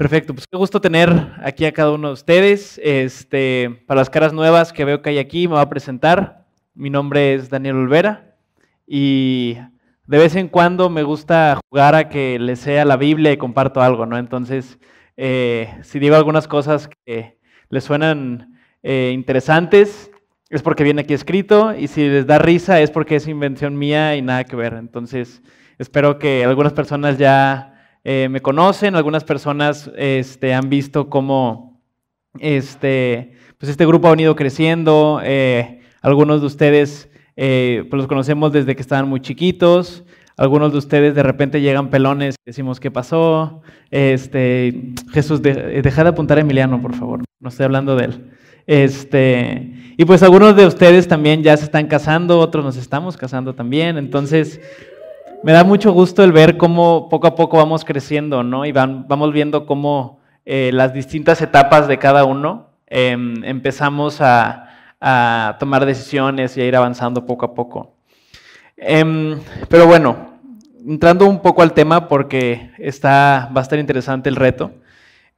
Perfecto, pues qué gusto tener aquí a cada uno de ustedes. Para las caras nuevas que veo que hay aquí, me voy a presentar. Mi nombre es Daniel Olvera y de vez en cuando me gusta jugar a que les sea la Biblia y comparto algo, ¿no? Entonces, si digo algunas cosas que les suenan interesantes, es porque viene aquí escrito, y si les da risa es porque es invención mía y nada que ver. Entonces, espero que algunas personas ya me conocen, algunas personas han visto cómo pues este grupo ha venido creciendo. Algunos de ustedes pues los conocemos desde que estaban muy chiquitos. Algunos de ustedes de repente llegan pelones y decimos, ¿qué pasó? Jesús, deja de apuntar a Emiliano, por favor, no estoy hablando de él. Y pues algunos de ustedes también ya se están casando, otros nos estamos casando también. Entonces me da mucho gusto el ver cómo poco a poco vamos creciendo, ¿no? Y vamos viendo cómo las distintas etapas de cada uno empezamos a tomar decisiones y a ir avanzando poco a poco. Pero bueno, entrando un poco al tema porque va a estar interesante el reto.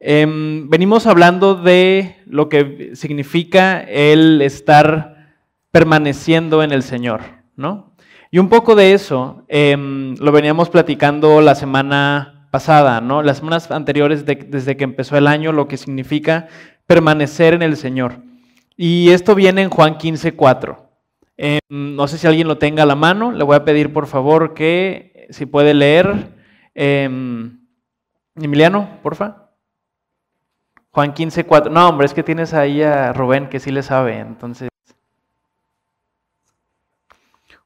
Venimos hablando de lo que significa el estar permaneciendo en el Señor, ¿no? Y un poco de eso lo veníamos platicando la semana pasada, ¿no? Las semanas anteriores desde que empezó el año, lo que significa permanecer en el Señor. Y esto viene en Juan 15:4. No sé si alguien lo tenga a la mano, le voy a pedir por favor que si puede leer. Emiliano, porfa. Juan 15:4. No, hombre, es que tienes ahí a Rubén que sí le sabe, entonces.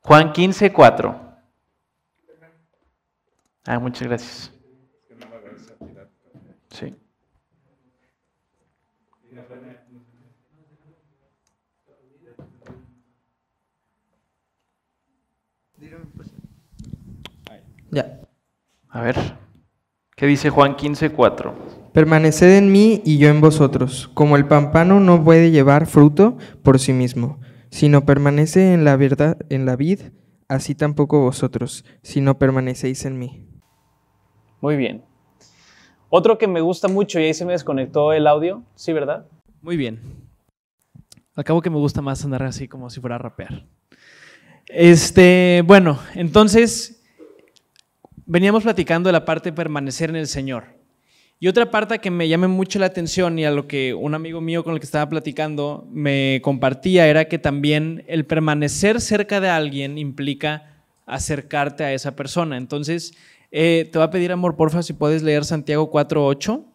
Juan 15:4. Muchas gracias. Sí. Ya. A ver, ¿qué dice Juan 15:4? Permaneced en mí y yo en vosotros, como el pámpano no puede llevar fruto por sí mismo, sino permanece en la verdad, en la vid, así tampoco vosotros, si no permanecéis en mí. Muy bien. Otro que me gusta mucho, y ahí se me desconectó el audio, ¿sí, verdad? Muy bien. Al cabo que me gusta más andar así como si fuera a rapear. Bueno, entonces veníamos platicando de la parte de permanecer en el Señor. Y otra parte que me llama mucho la atención y a lo que un amigo mío con el que estaba platicando me compartía era que también el permanecer cerca de alguien implica acercarte a esa persona. Entonces, te voy a pedir, amor, porfa, si puedes leer Santiago 4:8.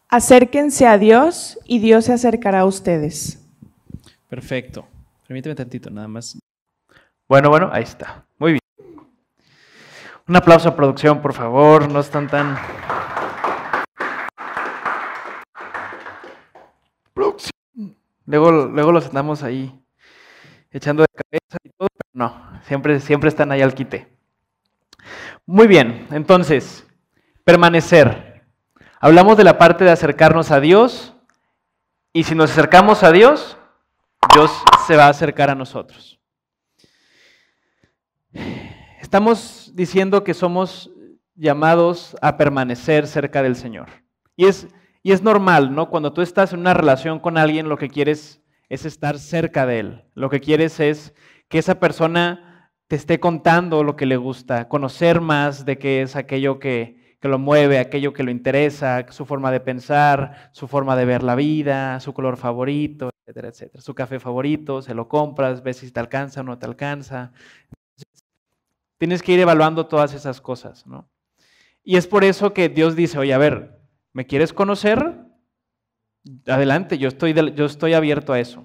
Acérquense a Dios y Dios se acercará a ustedes. Perfecto. Permíteme tantito, nada más. Bueno, ahí está. Muy bien. Un aplauso a producción, por favor. No están tan... Producción. Luego los andamos ahí echando de cabeza y todo, pero no, siempre están ahí al quite. Muy bien, entonces, permanecer. Hablamos de la parte de acercarnos a Dios, y si nos acercamos a Dios, Dios se va a acercar a nosotros. Estamos diciendo que somos llamados a permanecer cerca del Señor. Y es normal, ¿no? Cuando tú estás en una relación con alguien, lo que quieres es estar cerca de él. Lo que quieres es que esa persona te esté contando lo que le gusta, conocer más de qué es aquello que lo mueve, aquello que lo interesa, su forma de pensar, su forma de ver la vida, su color favorito, etcétera, etcétera. Su café favorito, se lo compras, ves si te alcanza o no te alcanza. Tienes que ir evaluando todas esas cosas, ¿no? Y es por eso que Dios dice, oye, a ver, ¿me quieres conocer? Adelante, yo estoy abierto a eso.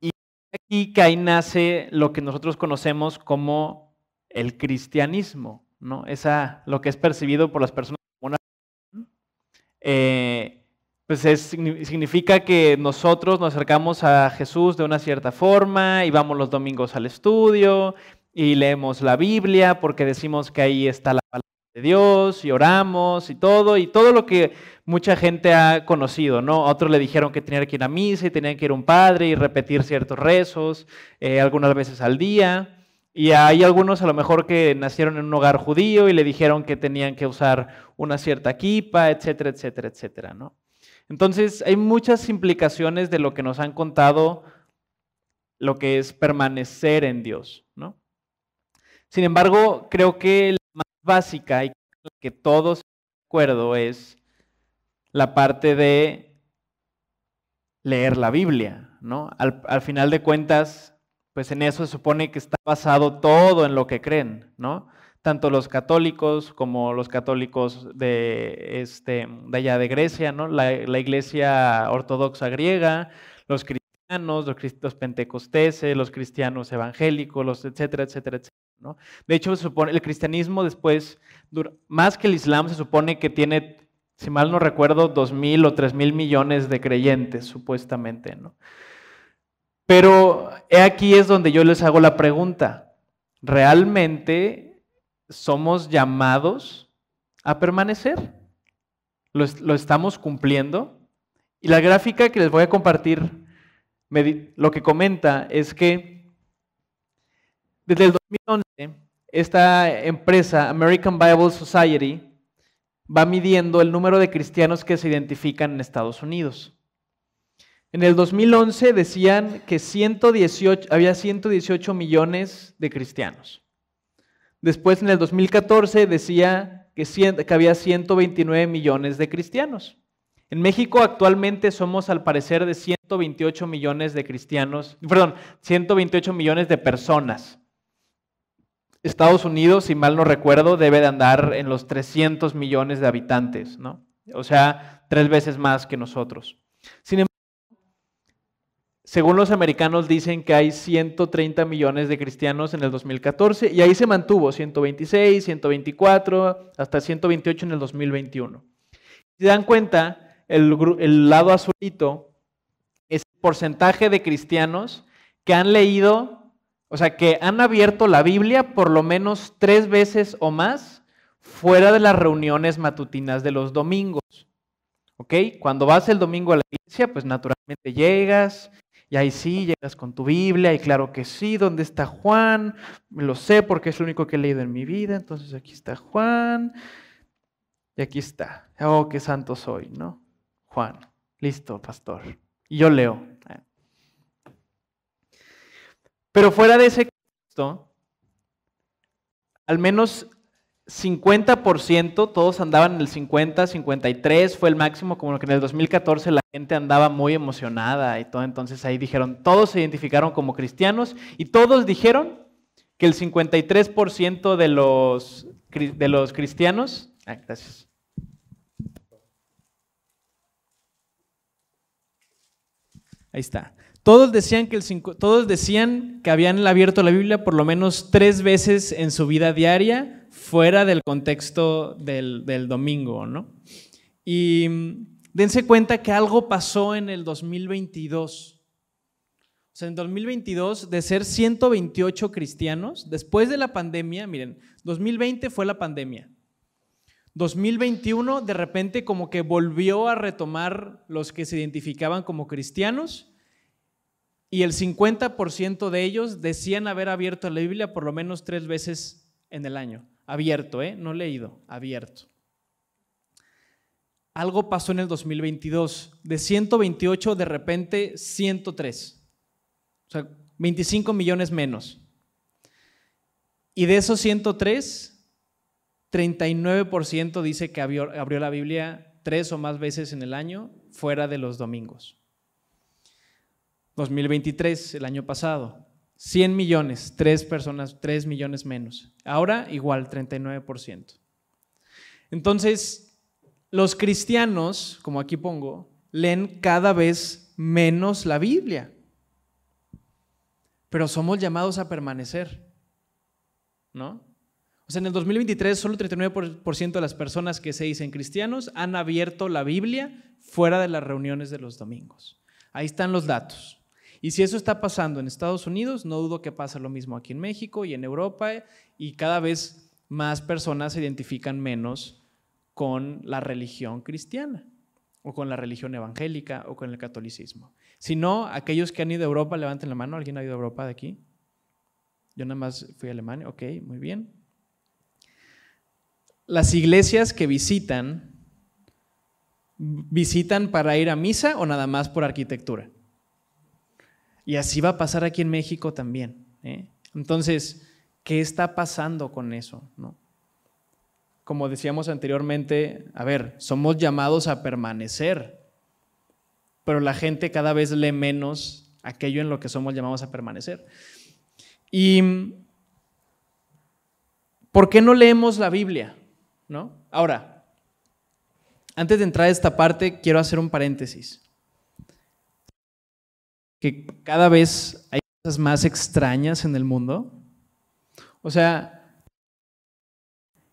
Y aquí que ahí nace lo que nosotros conocemos como el cristianismo, ¿no? Lo que es percibido por las personas como una pues significa que nosotros nos acercamos a Jesús de una cierta forma y vamos los domingos al estudio y leemos la Biblia porque decimos que ahí está la palabra de Dios y oramos y todo lo que mucha gente ha conocido, ¿no? A otros le dijeron que tenían que ir a misa y tenían que ir a un padre y repetir ciertos rezos, algunas veces al día. Y hay algunos a lo mejor que nacieron en un hogar judío y le dijeron que tenían que usar una cierta kipa, etcétera, etcétera, etcétera, ¿no? Entonces hay muchas implicaciones de lo que nos han contado, lo que es permanecer en Dios, ¿no? Sin embargo, creo que la más básica y que todos están de acuerdo es la parte de leer la Biblia, ¿no? Al final de cuentas, pues en eso se supone que está basado todo en lo que creen, ¿no? Tanto los católicos como los católicos de allá de Grecia, ¿no? La iglesia ortodoxa griega, los cristianos, los pentecosteses, los cristianos evangélicos, los etcétera, etcétera, etcétera, ¿no? De hecho, se supone, el cristianismo después, más que el islam, se supone que tiene, si mal no recuerdo, 2,000 o 3,000 millones de creyentes, supuestamente, ¿no? Pero aquí es donde yo les hago la pregunta, ¿realmente somos llamados a permanecer? ¿Lo estamos cumpliendo? Y la gráfica que les voy a compartir, lo que comenta es que desde el 2011, esta empresa, American Bible Society, va midiendo el número de cristianos que se identifican en Estados Unidos. En el 2011 decían que había 118 millones de cristianos. Después, en el 2014, decía que había 129 millones de cristianos. En México actualmente somos, al parecer, de 128 millones de cristianos, 128 millones de personas. Estados Unidos, si mal no recuerdo, debe de andar en los 300 millones de habitantes, ¿no? O sea, 3 veces más que nosotros. Sin embargo, según los americanos dicen que hay 130 millones de cristianos en el 2014 y ahí se mantuvo 126, 124, hasta 128 en el 2021. Si se dan cuenta, el lado azulito es el porcentaje de cristianos que han leído, o sea, que han abierto la Biblia por lo menos 3 veces o más fuera de las reuniones matutinas de los domingos. ¿Ok? Cuando vas el domingo a la iglesia, pues naturalmente llegas. Y ahí sí, llegas con tu Biblia, y claro que sí, ¿dónde está Juan? Lo sé porque es lo único que he leído en mi vida, entonces aquí está Juan, y aquí está. Oh, qué santo soy, ¿no? Juan, listo, pastor. Y yo leo. Pero fuera de ese contexto, al menos 50%, todos andaban en el 50, 53 fue el máximo, como que en el 2014 la gente andaba muy emocionada y todo, entonces ahí dijeron, todos se identificaron como cristianos y todos dijeron que el 53% de los cristianos, gracias. Ahí está. Todos decían que habían abierto la Biblia por lo menos 3 veces en su vida diaria, fuera del contexto del domingo, ¿no? Y dense cuenta que algo pasó en el 2022. O sea, en 2022, de ser 128 cristianos, después de la pandemia, miren, 2020 fue la pandemia. 2021, de repente, como que volvió a retomar los que se identificaban como cristianos, y el 50% de ellos decían haber abierto la Biblia por lo menos 3 veces en el año. Abierto, no leído, abierto. Algo pasó en el 2022. De 128, de repente 103. O sea, 25 millones menos. Y de esos 103, 39% dice que abrió la Biblia 3 o más veces en el año, fuera de los domingos. 2023, el año pasado, 100 millones, 3 millones menos. Ahora igual, 39%. Entonces, los cristianos, como aquí pongo, leen cada vez menos la Biblia. Pero somos llamados a permanecer, ¿no? O sea, en el 2023 solo 39% de las personas que se dicen cristianos han abierto la Biblia fuera de las reuniones de los domingos. Ahí están los datos. Y si eso está pasando en Estados Unidos, no dudo que pasa lo mismo aquí en México y en Europa, y cada vez más personas se identifican menos con la religión cristiana o con la religión evangélica o con el catolicismo. Si no, aquellos que han ido a Europa, levanten la mano. ¿Alguien ha ido a Europa de aquí? Yo nada más fui a Alemania. Ok, muy bien. Las iglesias que ¿visitan para ir a misa o nada más por arquitectura? Y así va a pasar aquí en México también, ¿eh? Entonces, ¿qué está pasando con eso, no? Como decíamos anteriormente, a ver, somos llamados a permanecer, pero la gente cada vez lee menos aquello en lo que somos llamados a permanecer. ¿Y por qué no leemos la Biblia, no? Ahora, antes de entrar a esta parte, quiero hacer un paréntesis. Que cada vez hay cosas más extrañas en el mundo. O sea,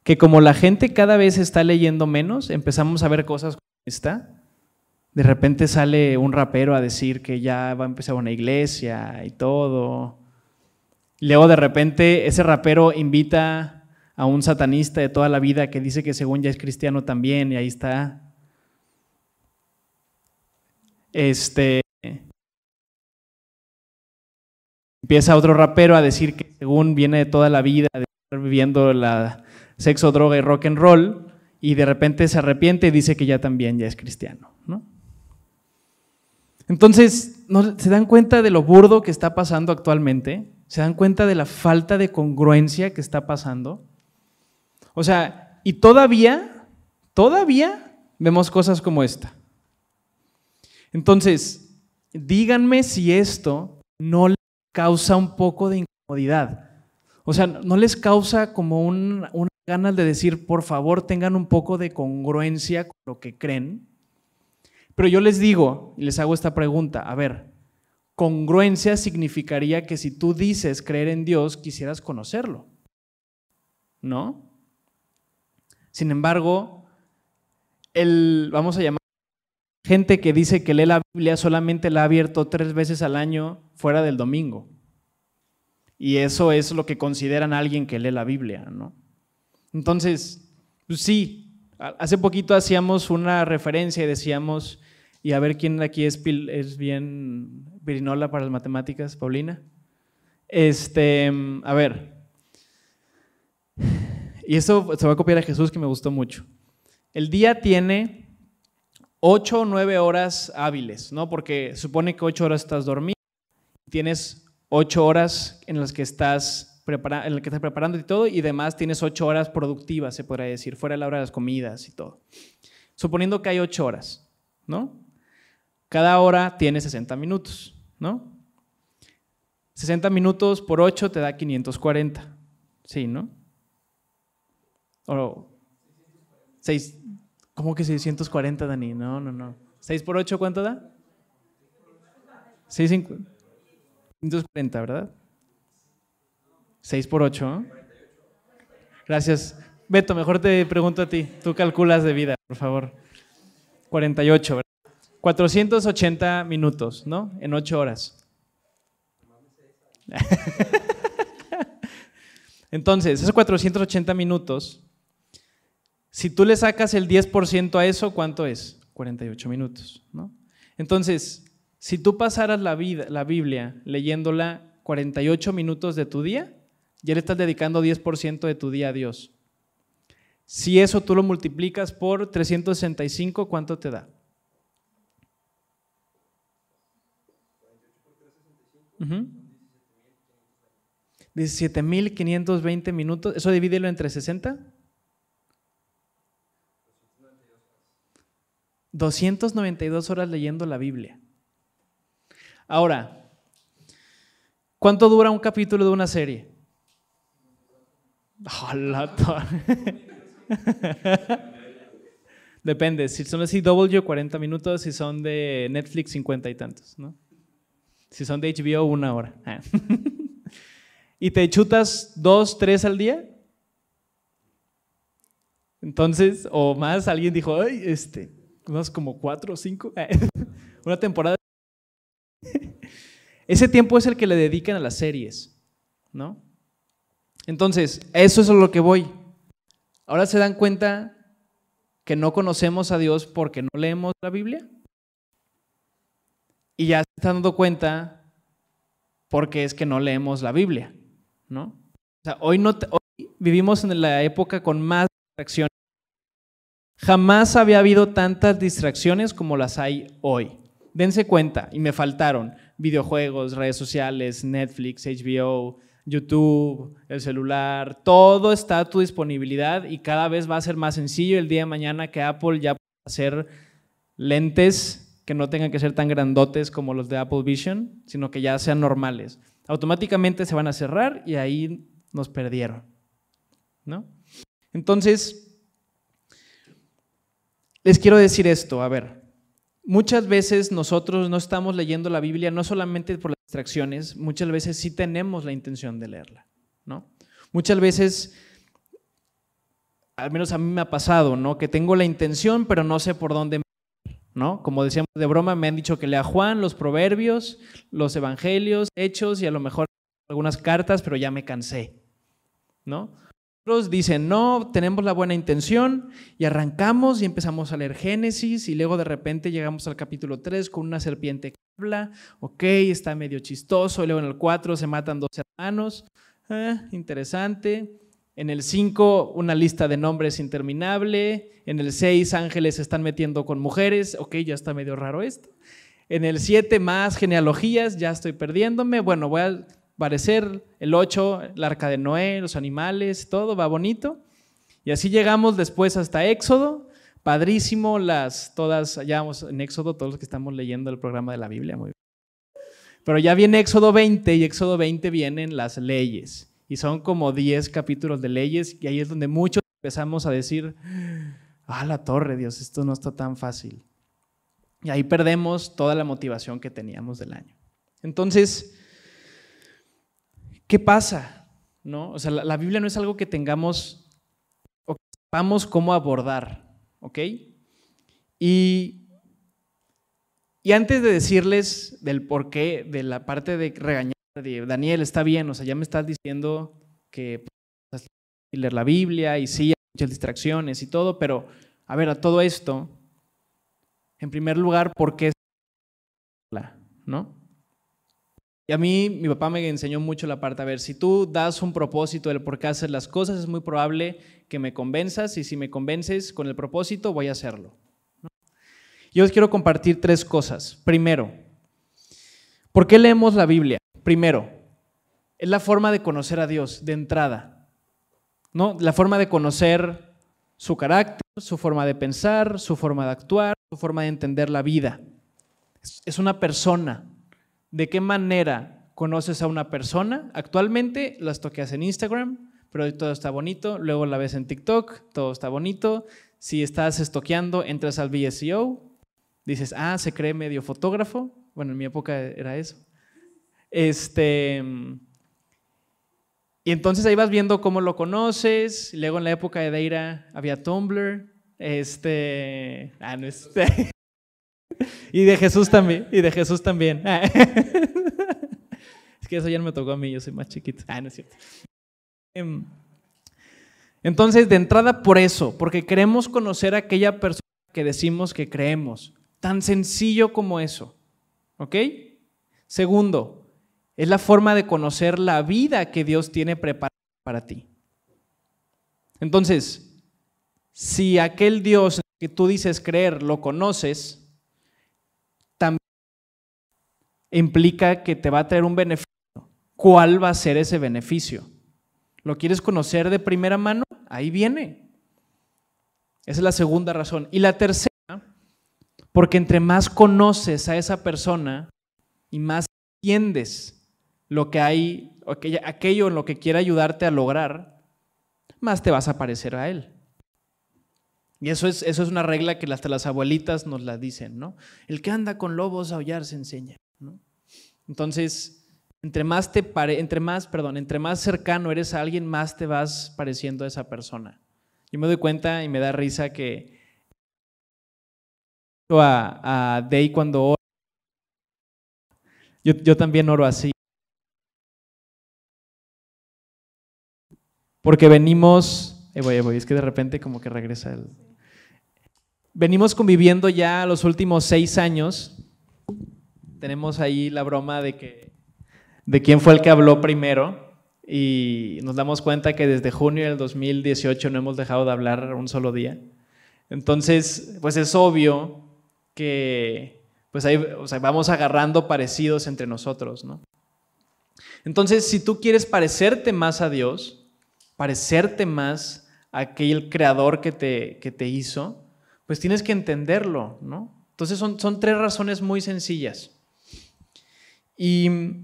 que como la gente cada vez está leyendo menos, empezamos a ver cosas como esta. De repente sale un rapero a decir que ya va a empezar una iglesia y todo. Luego de repente ese rapero invita a un satanista de toda la vida que dice que según ya es cristiano también, y ahí está. Empieza otro rapero a decir que según viene de toda la vida de estar viviendo la sexo, droga y rock and roll, y de repente se arrepiente y dice que ya también ya es cristiano, ¿no? Entonces, ¿no se dan cuenta de lo burdo que está pasando actualmente? ¿Se dan cuenta de la falta de congruencia que está pasando? O sea, y todavía vemos cosas como esta. Entonces, díganme si esto no les causa un poco de incomodidad. O sea, ¿no les causa como una ganas de decir, por favor, tengan un poco de congruencia con lo que creen? Pero yo les digo, y les hago esta pregunta, a ver, congruencia significaría que si tú dices creer en Dios, quisieras conocerlo, ¿no? Sin embargo, vamos a llamar gente que dice que lee la Biblia solamente la ha abierto 3 veces al año fuera del domingo. Y eso es lo que consideran a alguien que lee la Biblia, ¿no? Entonces, pues sí, hace poquito hacíamos una referencia y decíamos, y a ver quién de aquí es bien pirinola para las matemáticas, Paulina. A ver, y eso se va a copiar a Jesús, que me gustó mucho. El día tiene 8 o 9 horas hábiles, ¿no? Porque supone que 8 horas estás dormido, tienes 8 horas en las que estás preparando y todo, y además tienes 8 horas productivas, se podría decir, fuera de la hora de las comidas y todo. Suponiendo que hay 8 horas, ¿no? Cada hora tiene 60 minutos, ¿no? 60 minutos por 8 te da 540, ¿sí, no? O 6, ¿cómo que 640, Dani? No. 6 por 8, ¿cuánto da? 540, ¿verdad? 6 por 8. Gracias. Beto, mejor te pregunto a ti. Tú calculas de vida, por favor. 48, ¿verdad? 480 minutos, ¿no? En 8 horas. Entonces, esos 480 minutos, si tú le sacas el 10% a eso, ¿cuánto es? 48 minutos, ¿no? Entonces, si tú pasaras la Biblia leyéndola 48 minutos de tu día, ya le estás dedicando 10% de tu día a Dios. Si eso tú lo multiplicas por 365, ¿cuánto te da? 17,520 minutos. ¿Eso divídelo entre 60? 292 horas leyendo la Biblia. Ahora, ¿cuánto dura un capítulo de una serie? Depende, si son de CW 40 minutos, si son de Netflix 50 y tantos, ¿no? Si son de HBO 1 hora. ¿Y te chutas 2, 3 al día? Entonces, o más, alguien dijo, ay, unos como 4 o 5, una temporada. Ese tiempo es el que le dedican a las series, ¿no? Entonces, eso es a lo que voy. Ahora se dan cuenta que no conocemos a Dios porque no leemos la Biblia. Y ya se están dando cuenta porque es que no leemos la Biblia, ¿no? O sea, hoy vivimos en la época con más distracciones. Jamás había habido tantas distracciones como las hay hoy. Dense cuenta, y me faltaron videojuegos, redes sociales, Netflix, HBO, YouTube, el celular, todo está a tu disponibilidad y cada vez va a ser más sencillo el día de mañana que Apple ya pueda hacer lentes que no tengan que ser tan grandotes como los de Apple Vision, sino que ya sean normales. Automáticamente se van a cerrar y ahí nos perdieron, ¿no? Entonces, les quiero decir esto, a ver, muchas veces nosotros no estamos leyendo la Biblia no solamente por las distracciones, muchas veces sí tenemos la intención de leerla, ¿no? Muchas veces, al menos a mí me ha pasado, ¿no? Que tengo la intención, pero no sé por dónde, ¿no? Como decíamos de broma, me han dicho que lea Juan, los Proverbios, los Evangelios, Hechos y a lo mejor algunas cartas, pero ya me cansé, ¿no? Otros dicen, no, tenemos la buena intención y arrancamos y empezamos a leer Génesis y luego de repente llegamos al capítulo 3 con una serpiente que habla, ok, está medio chistoso, y luego en el 4 se matan 2 hermanos, interesante. En el 5 una lista de nombres interminable, en el 6 ángeles se están metiendo con mujeres, ok, ya está medio raro esto. En el 7 más genealogías, ya estoy perdiéndome, bueno, voy a parecer el 8, el arca de Noé, los animales, todo va bonito. Y así llegamos después hasta Éxodo, padrísimo, todas, ya vamos en Éxodo, todos los que estamos leyendo el programa de la Biblia, muy bien. Pero ya viene Éxodo 20 y Éxodo 20 vienen las leyes. Y son como 10 capítulos de leyes y ahí es donde muchos empezamos a decir, la torre, Dios, esto no está tan fácil. Y ahí perdemos toda la motivación que teníamos del año. Entonces, ¿qué pasa? ¿No? O sea, la Biblia no es algo que tengamos o que sepamos cómo abordar, ¿ok? Y antes de decirles del porqué, de la parte de regañar, de Daniel, está bien, o sea, ya me estás diciendo que pues, leer la Biblia y sí, hay muchas distracciones y todo, pero a ver, a todo esto, en primer lugar, ¿por qué? ¿No? Y a mí, mi papá me enseñó mucho la parte, a ver, si tú das un propósito del por qué hacer las cosas, es muy probable que me convenzas y si me convences con el propósito, voy a hacerlo, ¿no? Yo os quiero compartir 3 cosas. Primero, ¿por qué leemos la Biblia? Primero, es la forma de conocer a Dios de entrada, ¿no? La forma de conocer su carácter, su forma de pensar, su forma de actuar, su forma de entender la vida. Es una persona. ¿De qué manera conoces a una persona? Actualmente las toqueas en Instagram, pero todo está bonito. Luego la ves en TikTok, todo está bonito. Si estás estoqueando, entras al VSEO, dices, se cree medio fotógrafo. Bueno, en mi época era eso. Y entonces ahí vas viendo cómo lo conoces. Luego en la época de Deira había Tumblr. Y de Jesús también. Es que eso ya no me tocó a mí, yo soy más chiquito. No es cierto. Entonces, de entrada por eso, porque queremos conocer a aquella persona que decimos que creemos. Tan sencillo como eso. ¿Ok? Segundo, es la forma de conocer la vida que Dios tiene preparada para ti. Entonces, si aquel Dios que tú dices creer lo conoces, también implica que te va a traer un beneficio. ¿Cuál va a ser ese beneficio? ¿Lo quieres conocer de primera mano? Ahí viene. Esa es la segunda razón. Y la tercera, porque entre más conoces a esa persona y más entiendes lo que hay, aquello en lo que quiere ayudarte a lograr, más te vas a parecer a él. Y eso es una regla que hasta las abuelitas nos la dicen, ¿no? El que anda con lobos a aullar se enseña, ¿no? Entonces, entre más cercano eres a alguien, más te vas pareciendo a esa persona. Yo me doy cuenta y me da risa que a Day cuando oro, yo también oro así. Porque venimos Ahí voy, es que de repente como que regresa el... Venimos conviviendo ya los últimos 6 años. Tenemos ahí la broma de quién fue el que habló primero y nos damos cuenta que desde junio del 2018 no hemos dejado de hablar un solo día. Entonces, pues es obvio que pues ahí, vamos agarrando parecidos entre nosotros, ¿no? Entonces, si tú quieres parecerte más a Dios, parecerte más a aquel creador que te hizo, pues tienes que entenderlo, ¿no? Entonces son 3 razones muy sencillas. Y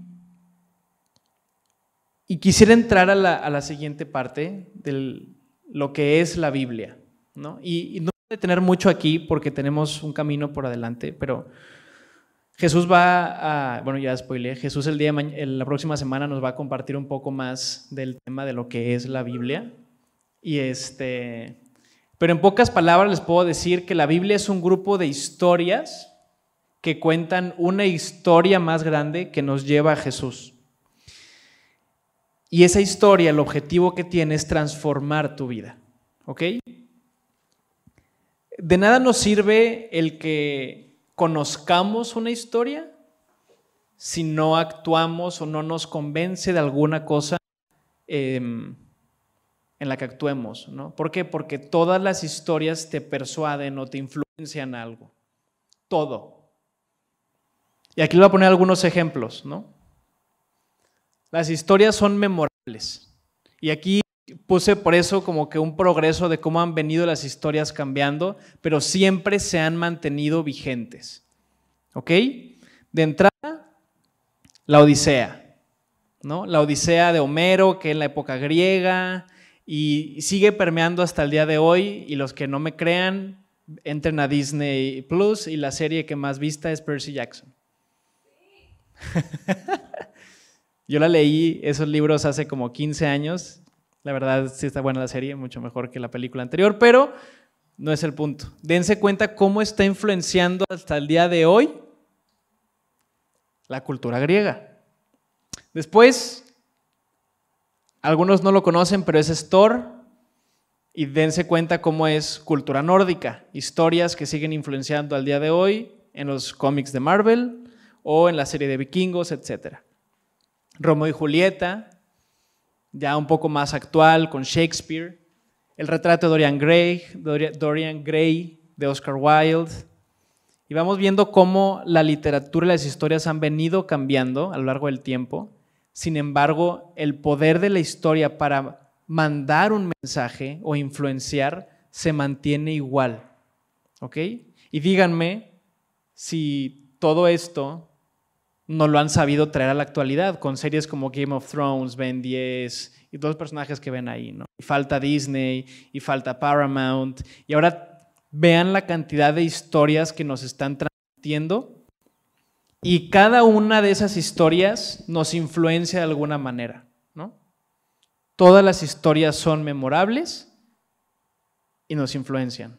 quisiera entrar a la siguiente parte de lo que es la Biblia, ¿no? Y no voy a detener mucho aquí porque tenemos un camino por adelante, pero Jesús ya spoileé, Jesús la próxima semana nos va a compartir un poco más del tema de lo que es la Biblia. Pero en pocas palabras les puedo decir que la Biblia es un grupo de historias que cuentan una historia más grande que nos lleva a Jesús. Y esa historia, el objetivo que tiene es transformar tu vida, ¿ok? De nada nos sirve el que conozcamos una historia si no actuamos o no nos convence de alguna cosa en la que actuemos, ¿no? ¿Por qué? Porque todas las historias te persuaden o te influencian algo. Todo. Y aquí le voy a poner algunos ejemplos, ¿no? Las historias son memorables. Y aquí puse por eso como que un progreso de cómo han venido las historias cambiando, pero siempre se han mantenido vigentes. ¿Ok? De entrada, la Odisea, ¿no? La Odisea de Homero, que es la época griega, y sigue permeando hasta el día de hoy, y los que no me crean, entren a Disney Plus, y la serie que más vista es Percy Jackson. Yo la leí, esos libros, hace como 15 años. La verdad sí está buena la serie, mucho mejor que la película anterior, pero no es el punto. Dense cuenta cómo está influenciando hasta el día de hoy la cultura griega. Después, algunos no lo conocen, pero es Thor, y dense cuenta cómo es cultura nórdica, historias que siguen influenciando al día de hoy en los cómics de Marvel o en la serie de Vikingos, etc. Romeo y Julieta, ya un poco más actual con Shakespeare, el retrato de Dorian Gray de Oscar Wilde, y vamos viendo cómo la literatura y las historias han venido cambiando a lo largo del tiempo. Sin embargo, el poder de la historia para mandar un mensaje o influenciar se mantiene igual, ¿ok? Y díganme si todo esto no lo han sabido traer a la actualidad con series como Game of Thrones, Ben 10 y todos los personajes que ven ahí, ¿no? Y falta Disney, y falta Paramount, y ahora vean la cantidad de historias que nos están transmitiendo, y cada una de esas historias nos influencia de alguna manera, ¿no? Todas las historias son memorables y nos influencian.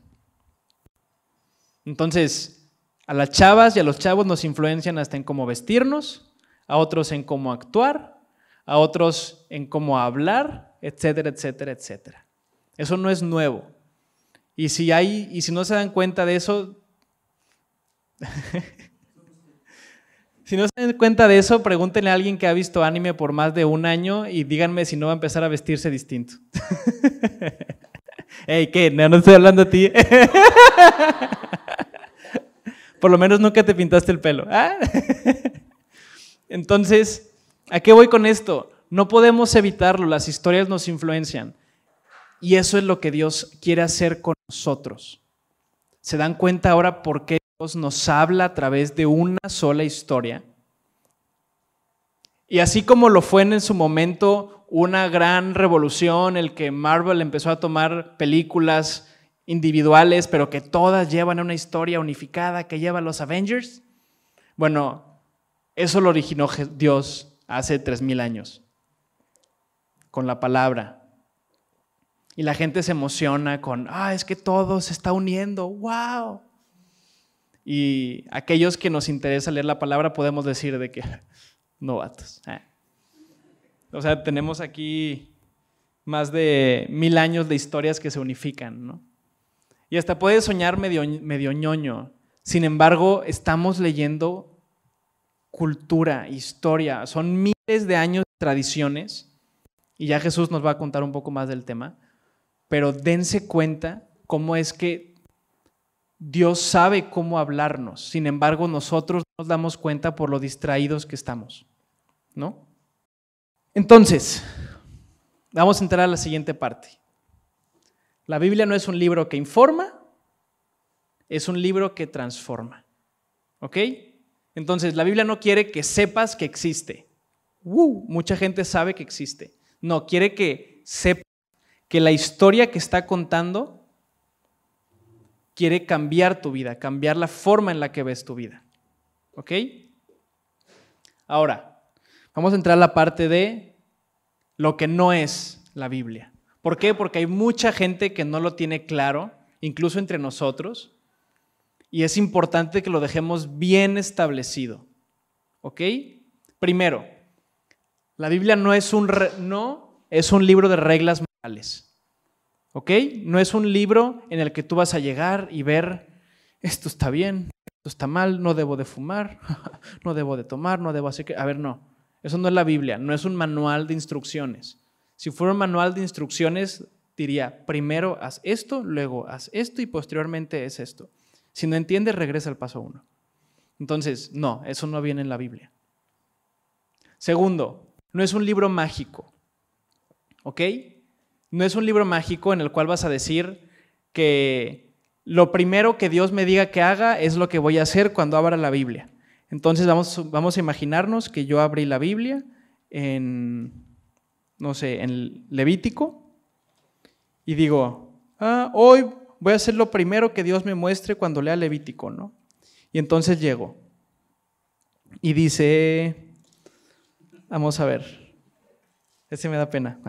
Entonces, a las chavas y a los chavos nos influencian hasta en cómo vestirnos, a otros en cómo actuar, a otros en cómo hablar, etcétera, etcétera, etcétera. Eso no es nuevo. Y si no se dan cuenta de eso, si no se dan cuenta de eso, pregúntenle a alguien que ha visto anime por más de 1 año y díganme si no va a empezar a vestirse distinto. Ey, ¿qué? No estoy hablando a ti. Por lo menos nunca te pintaste el pelo. ¿Ah? Entonces, ¿a qué voy con esto? No podemos evitarlo, las historias nos influencian. Y eso es lo que Dios quiere hacer con nosotros. ¿Se dan cuenta ahora por qué Dios nos habla a través de una sola historia? Y así como lo fue en su momento una gran revolución, el que Marvel empezó a tomar películas individuales, pero que todas llevan a una historia unificada que lleva a los Avengers. Bueno, eso lo originó Dios hace 3000 años, con la palabra. Y la gente se emociona con, es que todo se está uniendo, wow. Y aquellos que nos interesa leer la palabra podemos decir de que, novatos. O sea, tenemos aquí más de 1000 años de historias que se unifican, ¿no? Y hasta puede soñar medio ñoño. Sin embargo, estamos leyendo cultura, historia, son miles de años de tradiciones, y ya Jesús nos va a contar un poco más del tema, pero dense cuenta cómo es que Dios sabe cómo hablarnos. Sin embargo, nosotros nos damos cuenta por lo distraídos que estamos, ¿no? Entonces, vamos a entrar a la siguiente parte. La Biblia no es un libro que informa, es un libro que transforma, ¿ok? Entonces, la Biblia no quiere que sepas que existe. Mucha gente sabe que existe. No, quiere que sepas que la historia que está contando quiere cambiar tu vida, cambiar la forma en la que ves tu vida, ¿ok? Ahora, vamos a entrar a la parte de lo que no es la Biblia. ¿Por qué? Porque hay mucha gente que no lo tiene claro, incluso entre nosotros, y es importante que lo dejemos bien establecido, ¿ok? Primero, la Biblia no es un libro de reglas morales, ¿ok? No es un libro en el que tú vas a llegar y ver, esto está bien, esto está mal, no debo de fumar, no debo de tomar, no debo hacer... A ver, no, eso no es la Biblia, no es un manual de instrucciones. Si fuera un manual de instrucciones, diría, primero haz esto, luego haz esto y posteriormente es esto. Si no entiendes, regresa al paso 1. Entonces, no, eso no viene en la Biblia. Segundo, no es un libro mágico, ¿ok? No es un libro mágico en el cual vas a decir que lo primero que Dios me diga que haga es lo que voy a hacer cuando abra la Biblia. Entonces vamos a imaginarnos que yo abrí la Biblia en Levítico y digo, hoy voy a hacer lo primero que Dios me muestre cuando lea Levítico, ¿no? Y entonces llego y dice, vamos a ver, ese me da pena.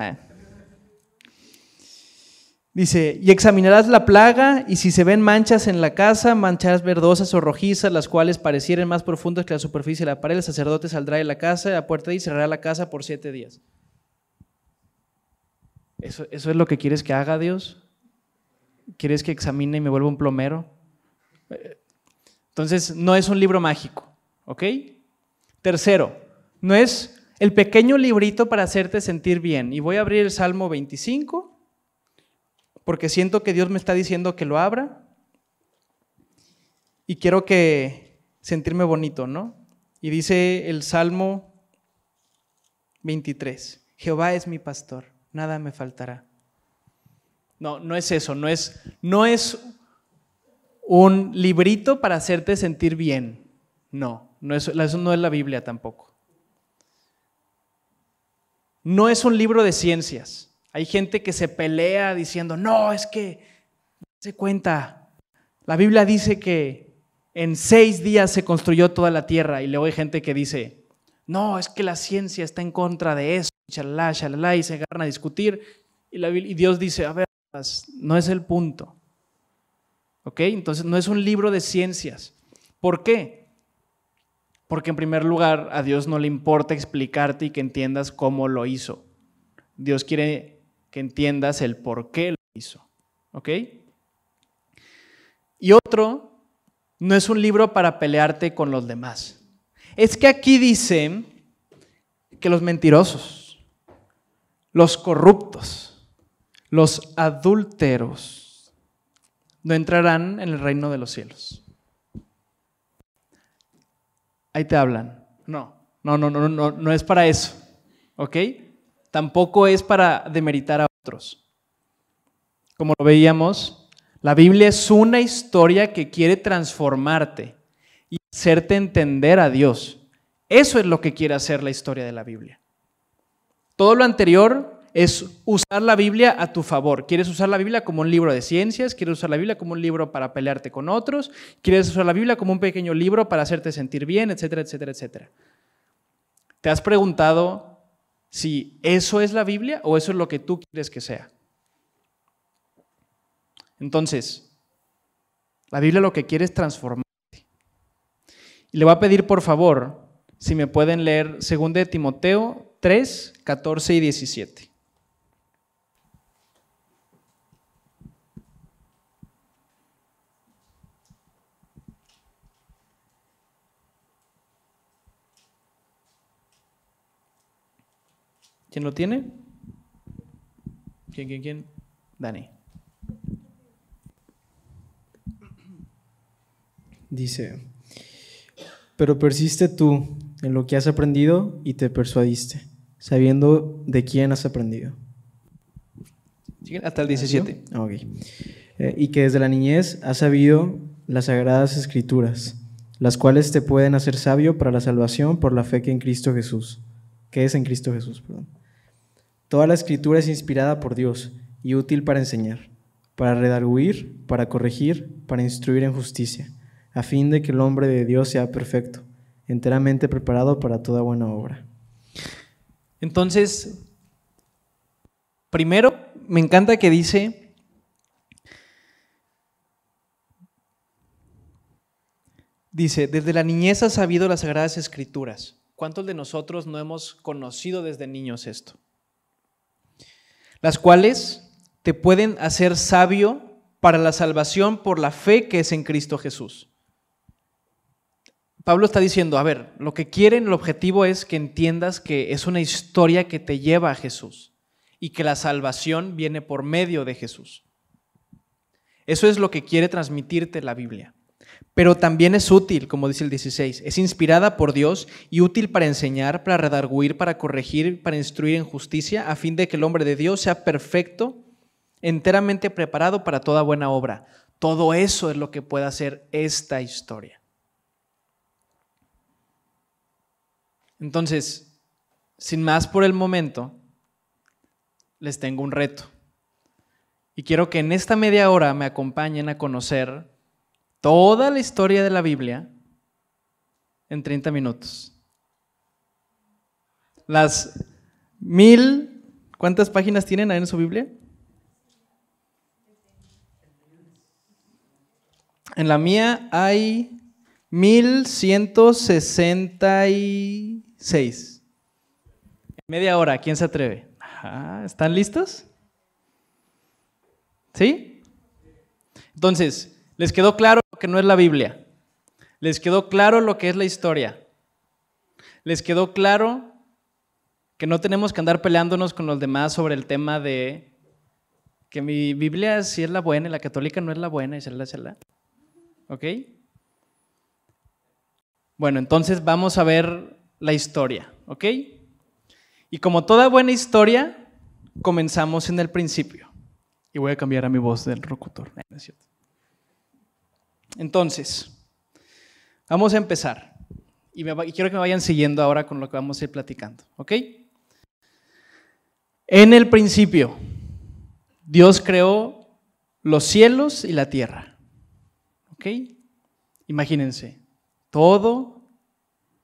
Dice, y examinarás la plaga, y si se ven manchas en la casa, manchas verdosas o rojizas, las cuales parecieren más profundas que la superficie de la pared, el sacerdote saldrá de la casa, a la puerta y cerrará la casa por 7 días. ¿Eso es lo que quieres que haga, Dios? ¿Quieres que examine y me vuelva un plomero? Entonces, no es un libro mágico, ¿ok? Tercero, no es el pequeño librito para hacerte sentir bien. Y voy a abrir el Salmo 25, porque siento que Dios me está diciendo que lo abra y quiero sentirme bonito, ¿no? Y dice el Salmo 23, Jehová es mi pastor, nada me faltará. No, no es eso, no es un librito para hacerte sentir bien. No, eso no es la Biblia tampoco. No es un libro de ciencias. Hay gente que se pelea diciendo, no, es que, se cuenta, la Biblia dice que en 6 días se construyó toda la tierra, y luego hay gente que dice, no, es que la ciencia está en contra de eso, shalala, shalala, y se agarran a discutir, y Dios dice, a ver, no es el punto, ¿ok? Entonces no es un libro de ciencias. ¿Por qué? Porque en primer lugar a Dios no le importa explicarte y que entiendas cómo lo hizo. Dios quiere que entiendas el por qué lo hizo, ¿ok? Y otro, no es un libro para pelearte con los demás. Es que aquí dice que los mentirosos, los corruptos, los adúlteros no entrarán en el reino de los cielos. Ahí te hablan. No es para eso, ¿ok? Tampoco es para demeritar a otros. Como lo veíamos, la Biblia es una historia que quiere transformarte y hacerte entender a Dios. Eso es lo que quiere hacer la historia de la Biblia. Todo lo anterior es usar la Biblia a tu favor. ¿Quieres usar la Biblia como un libro de ciencias? ¿Quieres usar la Biblia como un libro para pelearte con otros? ¿Quieres usar la Biblia como un pequeño libro para hacerte sentir bien? Etcétera, etcétera, etcétera. ¿Te has preguntado si eso es la Biblia o eso es lo que tú quieres que sea? Entonces, la Biblia lo que quiere es transformarte. Y le voy a pedir, por favor, si me pueden leer 2 de Timoteo 3, 14 y 17. ¿Quién lo tiene? ¿Quién? Dani. Dice, pero persiste tú en lo que has aprendido y te persuadiste, sabiendo de quién has aprendido. Hasta el 17. Ok. Y que desde la niñez has sabido las sagradas escrituras, las cuales te pueden hacer sabio para la salvación por la fe que es en Cristo Jesús. Toda la escritura es inspirada por Dios y útil para enseñar, para redarguir, para corregir, para instruir en justicia, a fin de que el hombre de Dios sea perfecto, enteramente preparado para toda buena obra. Entonces, primero, me encanta que dice, desde la niñez has sabido las Sagradas Escrituras. ¿Cuántos de nosotros no hemos conocido desde niños esto? Las cuales te pueden hacer sabio para la salvación por la fe que es en Cristo Jesús. Pablo está diciendo, a ver, lo que quieren, el objetivo es que entiendas que es una historia que te lleva a Jesús y que la salvación viene por medio de Jesús. Eso es lo que quiere transmitirte la Biblia. Pero también es útil, como dice el 16, es inspirada por Dios y útil para enseñar, para redarguir, para corregir, para instruir en justicia, a fin de que el hombre de Dios sea perfecto, enteramente preparado para toda buena obra. Todo eso es lo que puede hacer esta historia. Entonces, sin más por el momento, les tengo un reto. Y quiero que en esta media hora me acompañen a conocer toda la historia de la Biblia en 30 minutos. Las 1000, ¿cuántas páginas tienen ahí en su Biblia? En la mía hay 1166. Media hora, ¿quién se atreve? ¿Están listos? ¿Sí? Entonces, ¿les quedó claro lo que no es la Biblia? ¿Les quedó claro lo que es la historia? ¿Les quedó claro que no tenemos que andar peleándonos con los demás sobre el tema de que mi Biblia sí es la buena y la católica no es la buena y serla? ¿Ok? Bueno, entonces vamos a ver la historia, ¿ok? Y como toda buena historia, comenzamos en el principio. Y voy a cambiar a mi voz del locutor. ¿No es cierto? Entonces, vamos a empezar. Y quiero que me vayan siguiendo ahora con lo que vamos a ir platicando, ¿ok? En el principio, Dios creó los cielos y la tierra, ¿ok? Imagínense, todo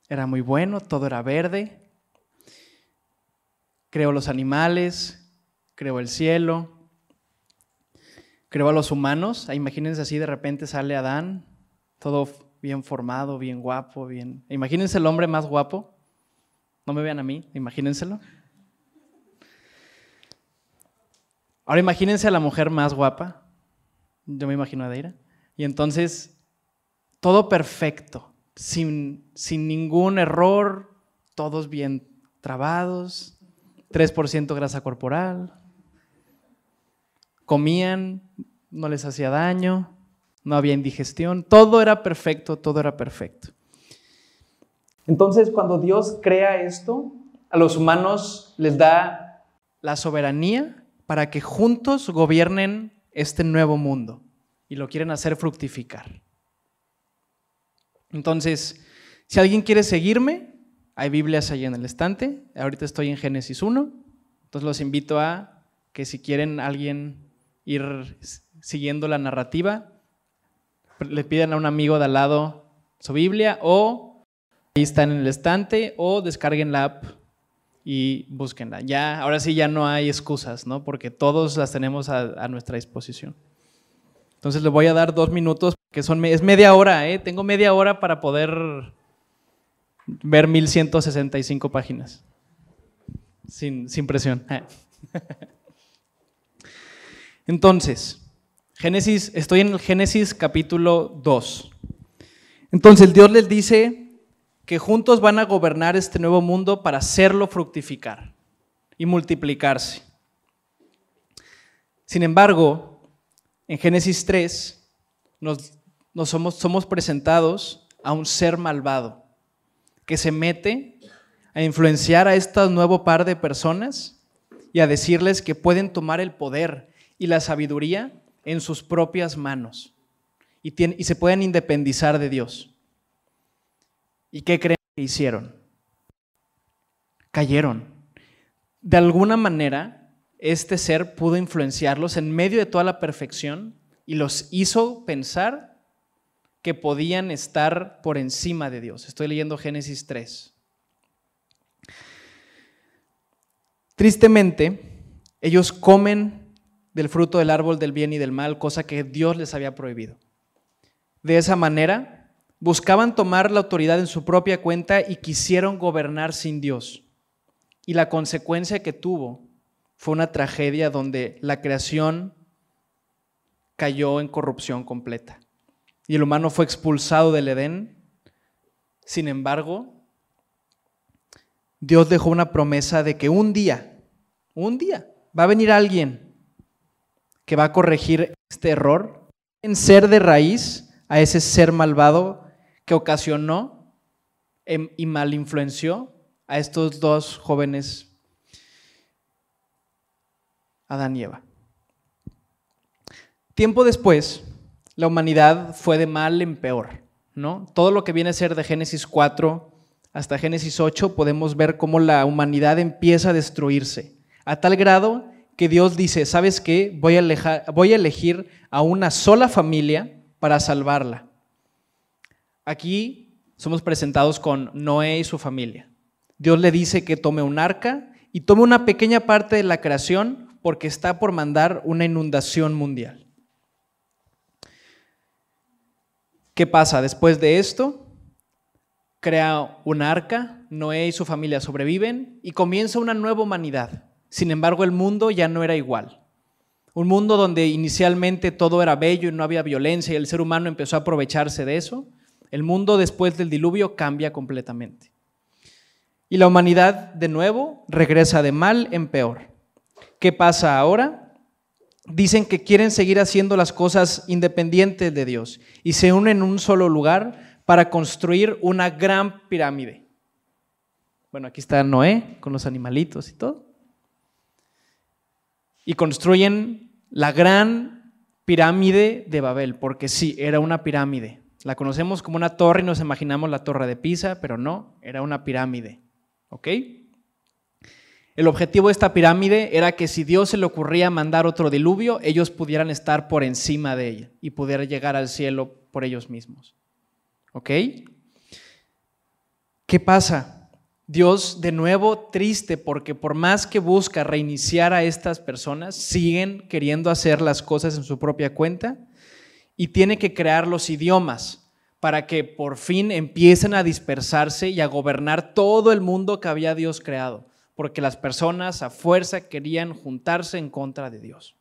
era muy bueno, todo era verde. Creó los animales, creó el cielo, creó a los humanos. Imagínense así, de repente sale Adán, todo bien formado, bien guapo, bien. Imagínense el hombre más guapo. No me vean a mí, imagínenselo. Ahora imagínense a la mujer más guapa. Yo me imagino a Deira. Y entonces, todo perfecto, sin ningún error, todos bien trabados, 3% grasa corporal. Comían, no les hacía daño, no había indigestión, todo era perfecto, todo era perfecto. Entonces, cuando Dios crea esto, a los humanos les da la soberanía para que juntos gobiernen este nuevo mundo y lo quieren hacer fructificar. Entonces, si alguien quiere seguirme, hay Biblias ahí en el estante. Ahorita estoy en Génesis 1, entonces los invito a que si quieren alguien ir siguiendo la narrativa, le piden a un amigo de al lado su Biblia o ahí está en el estante o descarguen la app y búsquenla. Ya, ahora sí ya no hay excusas, ¿no? Porque todos las tenemos a nuestra disposición. Entonces le voy a dar 2 minutos, que es media hora, ¿eh? Tengo media hora para poder ver 1165 páginas. Sin presión. Entonces, estoy en el Génesis capítulo 2. Entonces Dios les dice que juntos van a gobernar este nuevo mundo para hacerlo fructificar. y multiplicarse. Sin embargo, en Génesis 3 somos presentados a un ser malvado que se mete a influenciar a este nuevo par de personas y a decirles que pueden tomar el poder y la sabiduría en sus propias manos y se pueden independizar de Dios. ¿Y qué creen que hicieron? Cayeron. De alguna manera, este ser pudo influenciarlos en medio de toda la perfección y los hizo pensar que podían estar por encima de Dios. Estoy leyendo Génesis 3. Tristemente, ellos comen del fruto del árbol del bien y del mal, cosa que Dios les había prohibido. De esa manera, buscaban tomar la autoridad en su propia cuenta y quisieron gobernar sin Dios. Y la consecuencia que tuvo fue una tragedia donde la creación cayó en corrupción completa. Y el humano fue expulsado del Edén. Sin embargo, Dios dejó una promesa de que un día va a venir alguien que va a corregir este error, en ser de raíz a ese ser malvado que ocasionó y mal influenció a estos dos jóvenes, Adán y Eva. Tiempo después, la humanidad fue de mal en peor, ¿no? Todo lo que viene a ser de Génesis 4 hasta Génesis 8 podemos ver cómo la humanidad empieza a destruirse, a tal grado que Dios dice, ¿sabes qué? Voy a elegir a una sola familia para salvarla. Aquí somos presentados con Noé y su familia. Dios le dice que tome un arca y tome una pequeña parte de la creación porque está por mandar una inundación mundial. ¿Qué pasa? Después de esto, crea un arca, Noé y su familia sobreviven y comienza una nueva humanidad. Sin embargo, el mundo ya no era igual. Un mundo donde inicialmente todo era bello y no había violencia y el ser humano empezó a aprovecharse de eso. El mundo después del diluvio cambia completamente. Y la humanidad de nuevo regresa de mal en peor. ¿Qué pasa ahora? Dicen que quieren seguir haciendo las cosas independientes de Dios y se unen en un solo lugar para construir una gran pirámide. Bueno, aquí está Noé con los animalitos y todo. Y construyen la gran pirámide de Babel, porque sí, era una pirámide. La conocemos como una torre y nos imaginamos la torre de Pisa, pero no, era una pirámide. ¿Ok? El objetivo de esta pirámide era que si Dios se le ocurría mandar otro diluvio, ellos pudieran estar por encima de ella y poder llegar al cielo por ellos mismos. ¿Ok? ¿Qué pasa? Dios de nuevo triste porque por más que busca reiniciar a estas personas, siguen queriendo hacer las cosas en su propia cuenta y tiene que crear los idiomas para que por fin empiecen a dispersarse y a gobernar todo el mundo que había Dios creado, porque las personas a fuerza querían juntarse en contra de Dios.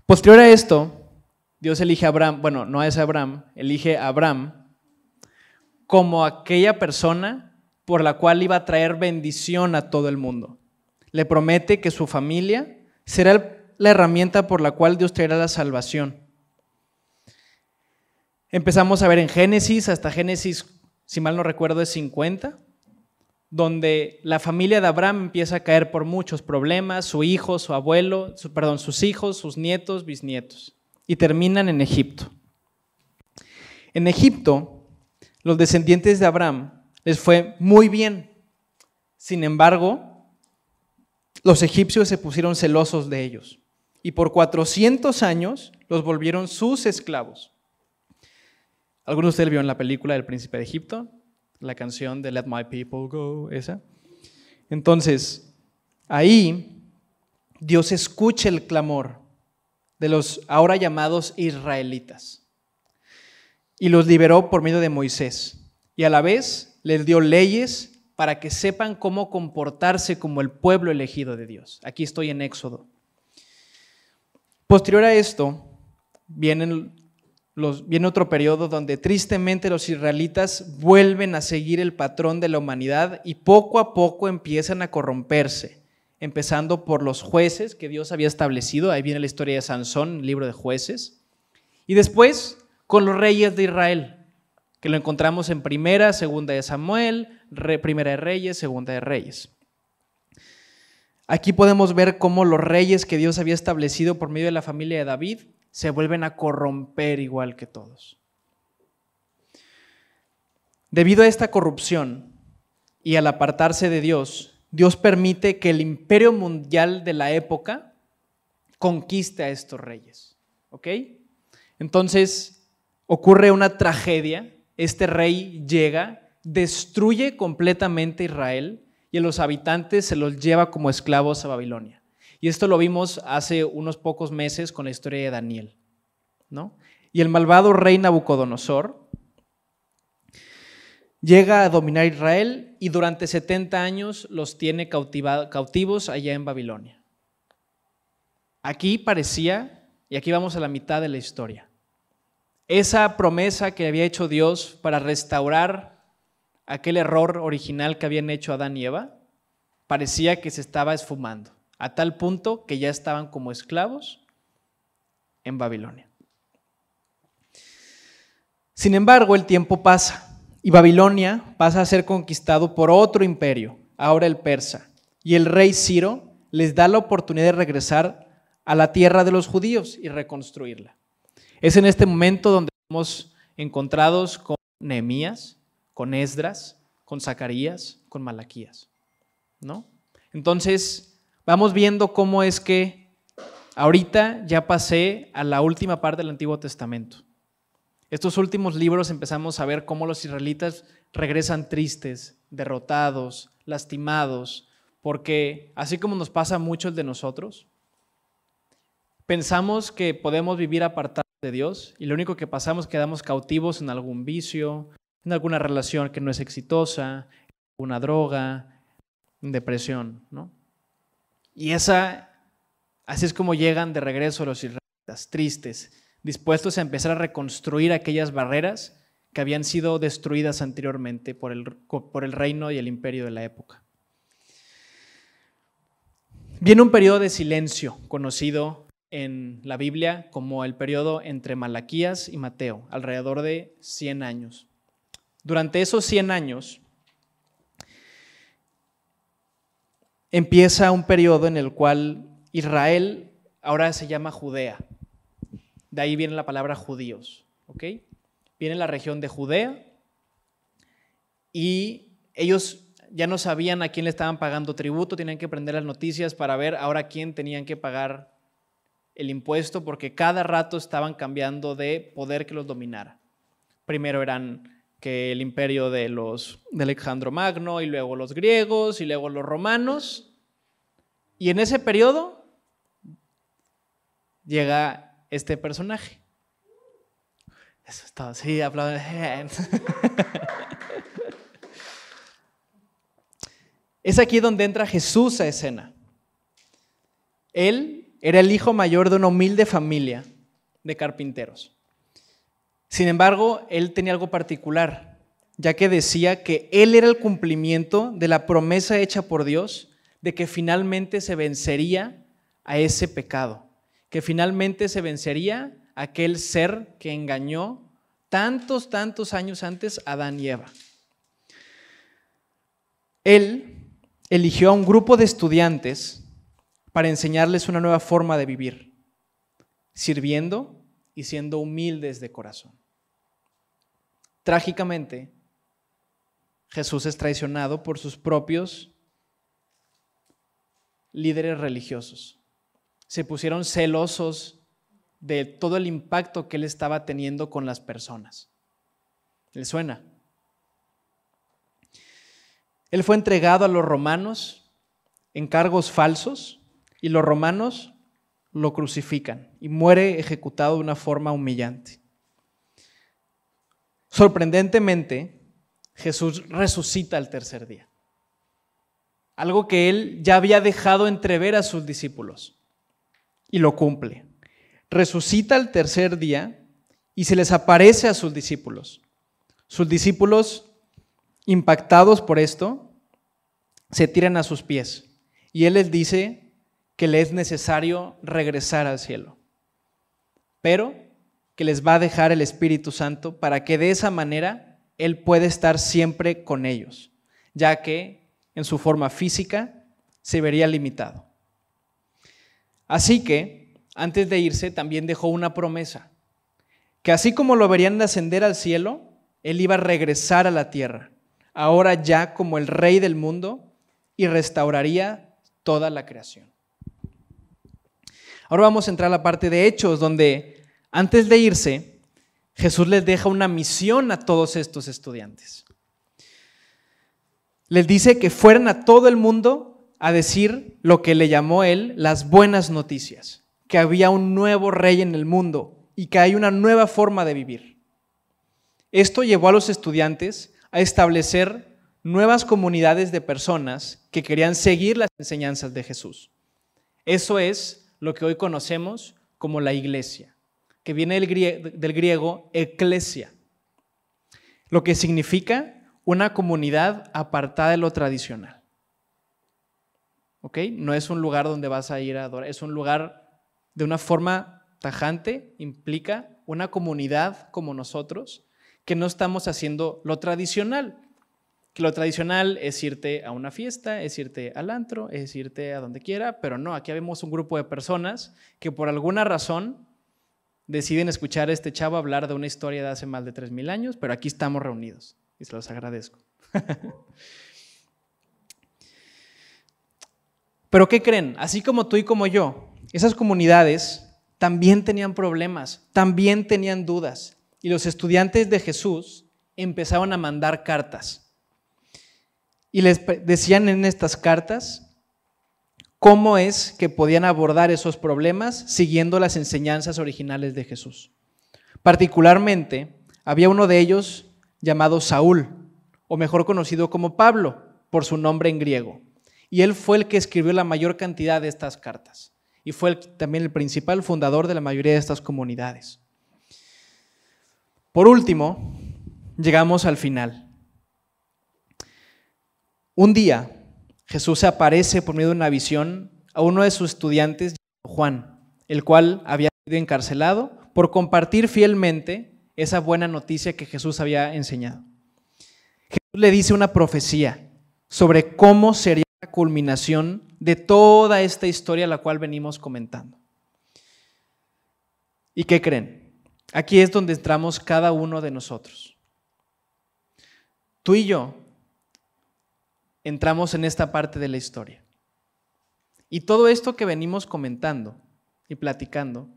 Posterior a esto, Dios elige a Abraham, bueno, no es Abraham, elige a Abraham como aquella persona por la cual iba a traer bendición a todo el mundo. Le promete que su familia será la herramienta por la cual Dios traerá la salvación. Empezamos a ver en Génesis, hasta Génesis, si mal no recuerdo, es 50, donde la familia de Abraham empieza a caer por muchos problemas, su hijo, su abuelo, sus hijos, sus nietos, bisnietos, y terminan en Egipto. En Egipto, los descendientes de Abraham les fue muy bien. Sin embargo, los egipcios se pusieron celosos de ellos y por 400 años los volvieron sus esclavos. ¿Algunos de ustedes vieron la película del Príncipe de Egipto? La canción de Let My People Go, esa. Entonces, ahí Dios escucha el clamor de los ahora llamados israelitas y los liberó por medio de Moisés y a la vez les dio leyes para que sepan cómo comportarse como el pueblo elegido de Dios. Aquí estoy en Éxodo. Posterior a esto, vienen viene otro periodo donde tristemente los israelitas vuelven a seguir el patrón de la humanidad y poco a poco empiezan a corromperse, empezando por los jueces que Dios había establecido. Ahí viene la historia de Sansón, el libro de Jueces, y después con los reyes de Israel, que lo encontramos en Primera, Segunda de Samuel, Primera de Reyes, Segunda de Reyes. Aquí podemos ver cómo los reyes que Dios había establecido por medio de la familia de David se vuelven a corromper igual que todos. Debido a esta corrupción y al apartarse de Dios, Dios permite que el imperio mundial de la época conquiste a estos reyes. ¿Ok? Entonces ocurre una tragedia. Este rey llega, destruye completamente Israel y a los habitantes se los lleva como esclavos a Babilonia. Y esto lo vimos hace unos pocos meses con la historia de Daniel, ¿no? Y el malvado rey Nabucodonosor llega a dominar Israel y durante 70 años los tiene cautivos allá en Babilonia. Aquí parecía, y aquí vamos a la mitad de la historia, esa promesa que había hecho Dios para restaurar aquel error original que habían hecho Adán y Eva, parecía que se estaba esfumando, a tal punto que ya estaban como esclavos en Babilonia. Sin embargo, el tiempo pasa y Babilonia pasa a ser conquistado por otro imperio, ahora el persa, y el rey Ciro les da la oportunidad de regresar a la tierra de los judíos y reconstruirla. Es en este momento donde somos encontrados con Nehemías, con Esdras, con Zacarías, con Malaquías, ¿no? Entonces, vamos viendo cómo es que ahorita ya pasé a la última parte del Antiguo Testamento. Estos últimos libros empezamos a ver cómo los israelitas regresan tristes, derrotados, lastimados, porque así como nos pasa a muchos de nosotros, pensamos que podemos vivir apartados de Dios y lo único que pasamos es que quedamos cautivos en algún vicio, en alguna relación que no es exitosa, en alguna droga, en depresión, ¿no? Y así es como llegan de regreso los israelitas, tristes, dispuestos a empezar a reconstruir aquellas barreras que habían sido destruidas anteriormente por el reino y el imperio de la época. Viene un periodo de silencio conocido en la Biblia como el periodo entre Malaquías y Mateo, alrededor de 100 años. Durante esos 100 años empieza un periodo en el cual Israel ahora se llama Judea. De ahí viene la palabra judíos, ¿ok? Viene la región de Judea y ellos ya no sabían a quién le estaban pagando tributo, tenían que prender las noticias para ver ahora a quién tenían que pagar el impuesto, porque cada rato estaban cambiando de poder que los dominara. Primero eran que el imperio de Alejandro Magno, y luego los griegos, y luego los romanos. Y en ese periodo llega este personaje. Eso es todo, sí, aplauden. Es aquí donde entra Jesús a escena. Él era el hijo mayor de una humilde familia de carpinteros. Sin embargo, él tenía algo particular, ya que decía que él era el cumplimiento de la promesa hecha por Dios de que finalmente se vencería a ese pecado, que finalmente se vencería a aquel ser que engañó tantos años antes a Adán y Eva. Él eligió a un grupo de estudiantes para enseñarles una nueva forma de vivir, sirviendo y siendo humildes de corazón. Trágicamente, Jesús es traicionado por sus propios líderes religiosos. Se pusieron celosos de todo el impacto que él estaba teniendo con las personas. ¿Les suena? Él fue entregado a los romanos en cargos falsos y los romanos lo crucifican y muere ejecutado de una forma humillante. Sorprendentemente, Jesús resucita al tercer día. Algo que él ya había dejado entrever a sus discípulos y lo cumple. Resucita al tercer día y se les aparece a sus discípulos. Sus discípulos, impactados por esto, se tiran a sus pies y Él les dice que les es necesario regresar al cielo, pero que les va a dejar el Espíritu Santo para que de esa manera Él pueda estar siempre con ellos, ya que en su forma física se vería limitado. Así que, antes de irse, también dejó una promesa, que así como lo verían ascender al cielo, Él iba a regresar a la tierra, ahora ya como el Rey del mundo, y restauraría toda la creación. Ahora vamos a entrar a la parte de Hechos, donde antes de irse, Jesús les deja una misión a todos estos estudiantes. Les dice que fueran a todo el mundo a decir lo que le llamó Él las buenas noticias, que había un nuevo rey en el mundo y que hay una nueva forma de vivir. Esto llevó a los estudiantes a establecer nuevas comunidades de personas que querían seguir las enseñanzas de Jesús. Eso es lo que hoy conocemos como la iglesia, que viene del griego eklesia, lo que significa una comunidad apartada de lo tradicional. ¿Ok? No es un lugar donde vas a ir a adorar, es un lugar de una forma tajante, implica una comunidad como nosotros, que no estamos haciendo lo tradicional. Que lo tradicional es irte a una fiesta, es irte al antro, es irte a donde quiera, pero no, aquí vemos un grupo de personas que por alguna razón deciden escuchar a este chavo hablar de una historia de hace más de 3,000 años, pero aquí estamos reunidos y se los agradezco. Pero ¿qué creen? Así como tú y como yo, esas comunidades también tenían problemas, también tenían dudas, y los estudiantes de Jesús empezaron a mandar cartas. Y les decían en estas cartas cómo es que podían abordar esos problemas siguiendo las enseñanzas originales de Jesús. Particularmente, había uno de ellos llamado Saúl, o mejor conocido como Pablo, por su nombre en griego. Y él fue el que escribió la mayor cantidad de estas cartas. Y fue también el principal fundador de la mayoría de estas comunidades. Por último, llegamos al final. Un día, Jesús se aparece por medio de una visión a uno de sus estudiantes, Juan, el cual había sido encarcelado por compartir fielmente esa buena noticia que Jesús había enseñado. Jesús le dice una profecía sobre cómo sería la culminación de toda esta historia la cual venimos comentando. ¿Y qué creen? Aquí es donde entramos cada uno de nosotros. Tú y yo entramos en esta parte de la historia. Y todo esto que venimos comentando y platicando,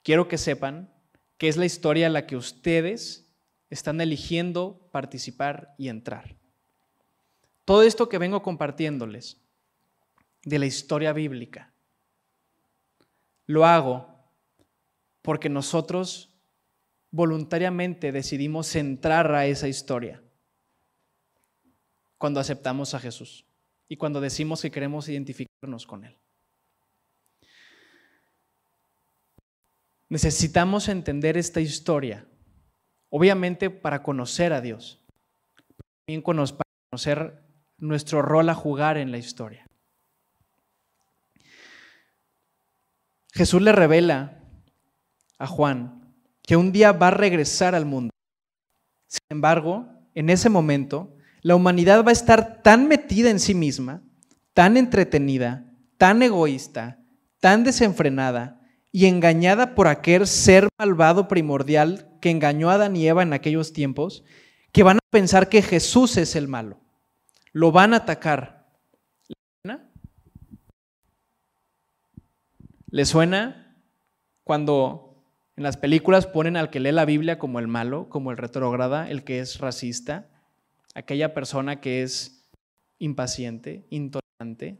quiero que sepan que es la historia a la que ustedes están eligiendo participar y entrar. Todo esto que vengo compartiéndoles de la historia bíblica, lo hago porque nosotros voluntariamente decidimos entrar a esa historia cuando aceptamos a Jesús y cuando decimos que queremos identificarnos con Él. Necesitamos entender esta historia, obviamente para conocer a Dios, también para conocer nuestro rol a jugar en la historia. Jesús le revela a Juan que un día va a regresar al mundo. Sin embargo, en ese momento, la humanidad va a estar tan metida en sí misma, tan entretenida, tan egoísta, tan desenfrenada y engañada por aquel ser malvado primordial que engañó a Adán y Eva en aquellos tiempos, que van a pensar que Jesús es el malo. Lo van a atacar. ¿Le suena? ¿Le suena cuando en las películas ponen al que lee la Biblia como el malo, como el retrógrada, el que es racista, aquella persona que es impaciente, intolerante?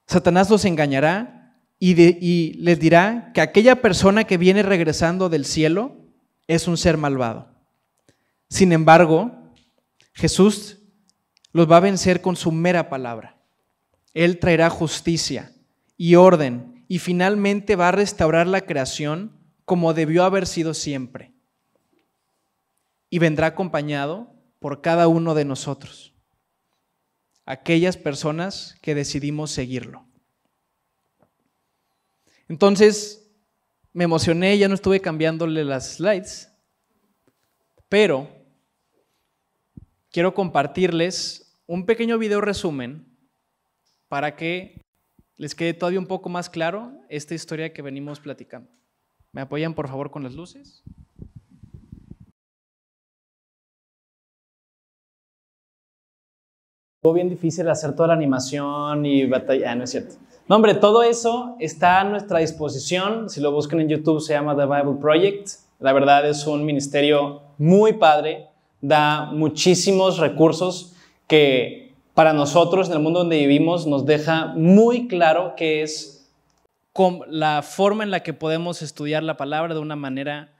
Satanás los engañará y les dirá que aquella persona que viene regresando del cielo es un ser malvado. Sin embargo, Jesús los va a vencer con su mera palabra. Él traerá justicia y orden y finalmente va a restaurar la creación como debió haber sido siempre. Y vendrá acompañado por cada uno de nosotros, aquellas personas que decidimos seguirlo. Entonces me emocioné, ya no estuve cambiándole las slides, pero quiero compartirles un pequeño video resumen para que les quede todavía un poco más claro esta historia que venimos platicando. ¿Me apoyan por favor con las luces? Fue bien difícil hacer toda la animación y batalla, no es cierto. No, hombre, todo eso está a nuestra disposición. Si lo buscan en YouTube se llama The Bible Project. La verdad es un ministerio muy padre, da muchísimos recursos que para nosotros en el mundo donde vivimos nos deja muy claro que es la forma en la que podemos estudiar la palabra de una manera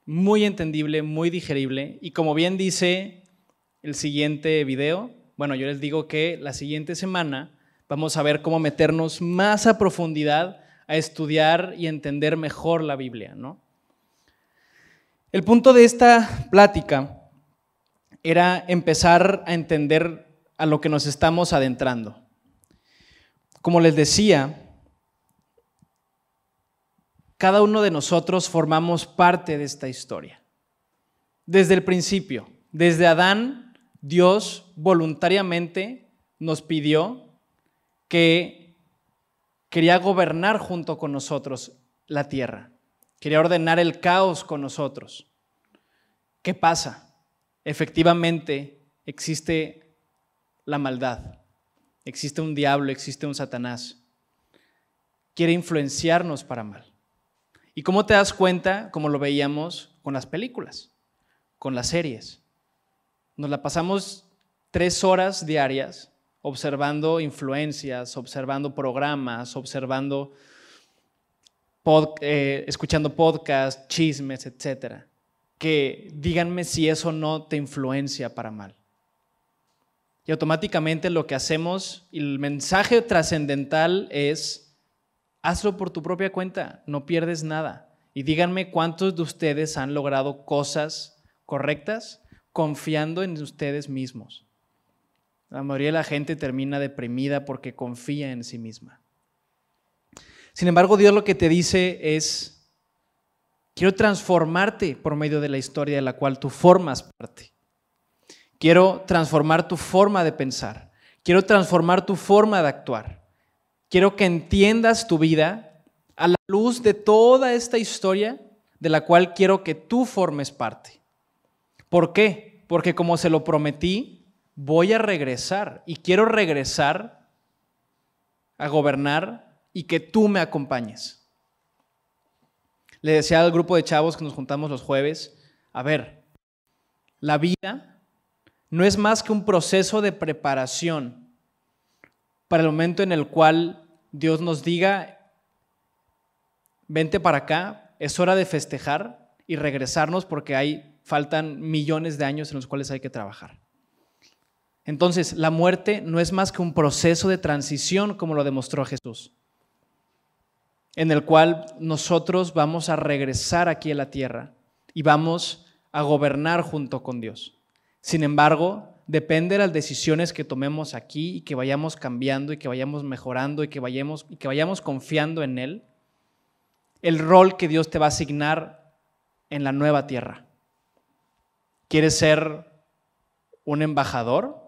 muy entendible, muy digerible. Y como bien dice el siguiente video, bueno, yo les digo que la siguiente semana vamos a ver cómo meternos más a profundidad a estudiar y entender mejor la Biblia, ¿no? El punto de esta plática era empezar a entender a lo que nos estamos adentrando. Como les decía, cada uno de nosotros formamos parte de esta historia. Desde el principio, desde Adán, Dios voluntariamente nos pidió que quería gobernar junto con nosotros la tierra, quería ordenar el caos con nosotros. ¿Qué pasa? Efectivamente existe la maldad, existe un diablo, existe un Satanás. Quiere influenciarnos para mal. ¿Y cómo te das cuenta? Como lo veíamos con las películas, con las series. Nos la pasamos 3 horas diarias observando influencias, observando programas, escuchando podcasts, chismes, etcétera. Que díganme si eso no te influencia para mal. Y automáticamente lo que hacemos, y el mensaje trascendental es: hazlo por tu propia cuenta, no pierdes nada. Y díganme cuántos de ustedes han logrado cosas correctas confiando en ustedes mismos. La mayoría de la gente termina deprimida porque confía en sí misma. Sin embargo, Dios lo que te dice es: quiero transformarte por medio de la historia de la cual tú formas parte. Quiero transformar tu forma de pensar. Quiero transformar tu forma de actuar. Quiero que entiendas tu vida a la luz de toda esta historia de la cual quiero que tú formes parte. ¿Por qué? Porque como se lo prometí, voy a regresar y quiero regresar a gobernar y que tú me acompañes. Le decía al grupo de chavos que nos juntamos los jueves, a ver, la vida no es más que un proceso de preparación para el momento en el cual Dios nos diga: vente para acá, es hora de festejar y regresarnos porque faltan millones de años en los cuales hay que trabajar. Entonces, la muerte no es más que un proceso de transición, como lo demostró Jesús, en el cual nosotros vamos a regresar aquí a la tierra y vamos a gobernar junto con Dios. Sin embargo, depende de las decisiones que tomemos aquí y que vayamos cambiando y que vayamos mejorando y que vayamos confiando en Él, el rol que Dios te va a asignar en la nueva tierra. ¿Quieres ser un embajador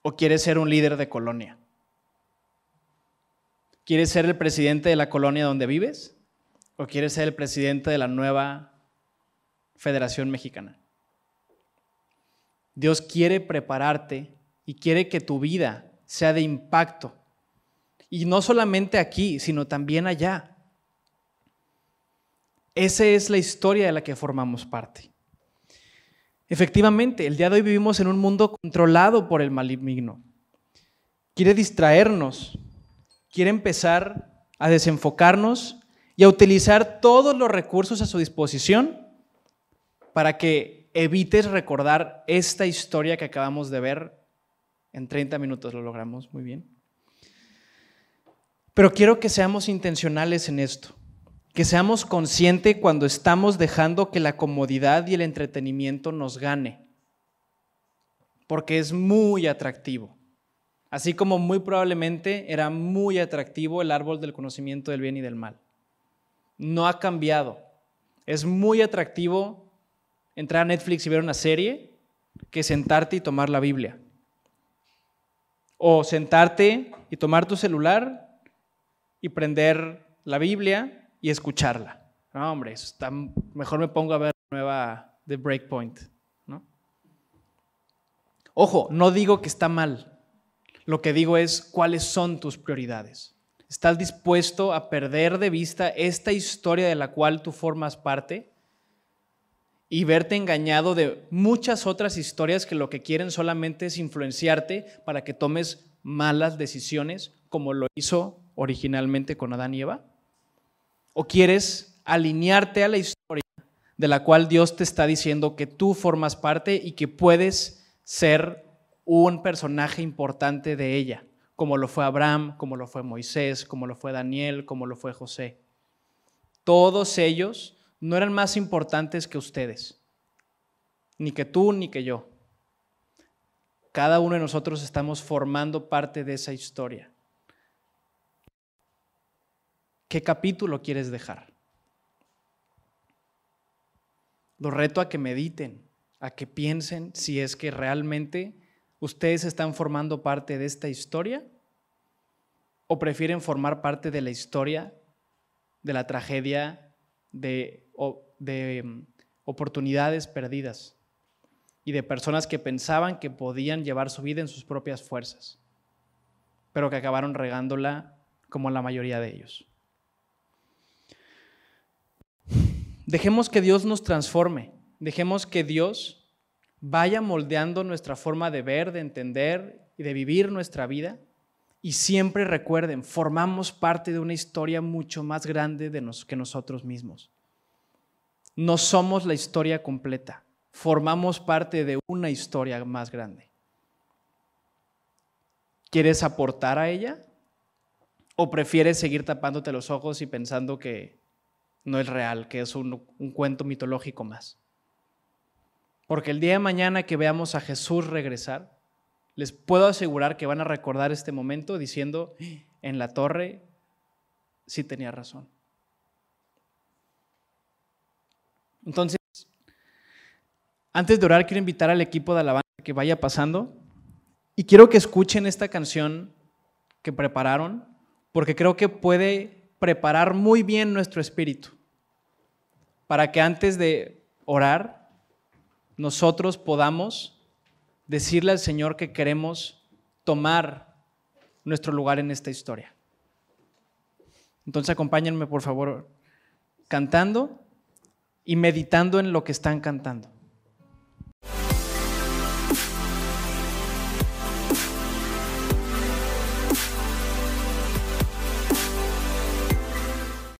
o quieres ser un líder de colonia? ¿Quieres ser el presidente de la colonia donde vives o quieres ser el presidente de la nueva Federación Mexicana? Dios quiere prepararte y quiere que tu vida sea de impacto. Y no solamente aquí, sino también allá. Esa es la historia de la que formamos parte. Efectivamente, el día de hoy vivimos en un mundo controlado por el maligno. Quiere distraernos, quiere empezar a desenfocarnos y a utilizar todos los recursos a su disposición para que evites recordar esta historia que acabamos de ver. En 30 minutos lo logramos muy bien. Pero quiero que seamos intencionales en esto, que seamos conscientes cuando estamos dejando que la comodidad y el entretenimiento nos gane, porque es muy atractivo. Así como muy probablemente era muy atractivo el árbol del conocimiento del bien y del mal. No ha cambiado. Es muy atractivo entrar a Netflix y ver una serie que sentarte y tomar la Biblia. O sentarte y tomar tu celular y prender la Biblia y escucharla. No, hombre, eso está, mejor me pongo a ver la nueva de Breakpoint, ¿no? Ojo, no digo que está mal. Lo que digo es cuáles son tus prioridades. ¿Estás dispuesto a perder de vista esta historia de la cual tú formas parte y verte engañado de muchas otras historias que lo que quieren solamente es influenciarte para que tomes malas decisiones como lo hizo originalmente con Adán y Eva? ¿O quieres alinearte a la historia de la cual Dios te está diciendo que tú formas parte y que puedes ser un personaje importante de ella, como lo fue Abraham, como lo fue Moisés, como lo fue Daniel, como lo fue José? Todos ellos no eran más importantes que ustedes, ni que tú ni que yo. Cada uno de nosotros estamos formando parte de esa historia. ¿Qué capítulo quieres dejar? Los reto a que mediten, a que piensen si es que realmente ustedes están formando parte de esta historia o prefieren formar parte de la historia, de la tragedia, de oportunidades perdidas y de personas que pensaban que podían llevar su vida en sus propias fuerzas, pero que acabaron regándola como la mayoría de ellos. Dejemos que Dios nos transforme, dejemos que Dios vaya moldeando nuestra forma de ver, de entender y de vivir nuestra vida. Y siempre recuerden, formamos parte de una historia mucho más grande que nosotros mismos. No somos la historia completa, formamos parte de una historia más grande. ¿Quieres aportar a ella? ¿O prefieres seguir tapándote los ojos y pensando que no es real, que es un cuento mitológico más? Porque el día de mañana que veamos a Jesús regresar, les puedo asegurar que van a recordar este momento diciendo, en la torre sí tenía razón. Entonces, antes de orar, quiero invitar al equipo de alabanza que vaya pasando y quiero que escuchen esta canción que prepararon, porque creo que puede preparar muy bien nuestro espíritu para que antes de orar nosotros podamos decirle al Señor que queremos tomar nuestro lugar en esta historia. Entonces acompáñenme por favor cantando y meditando en lo que están cantando.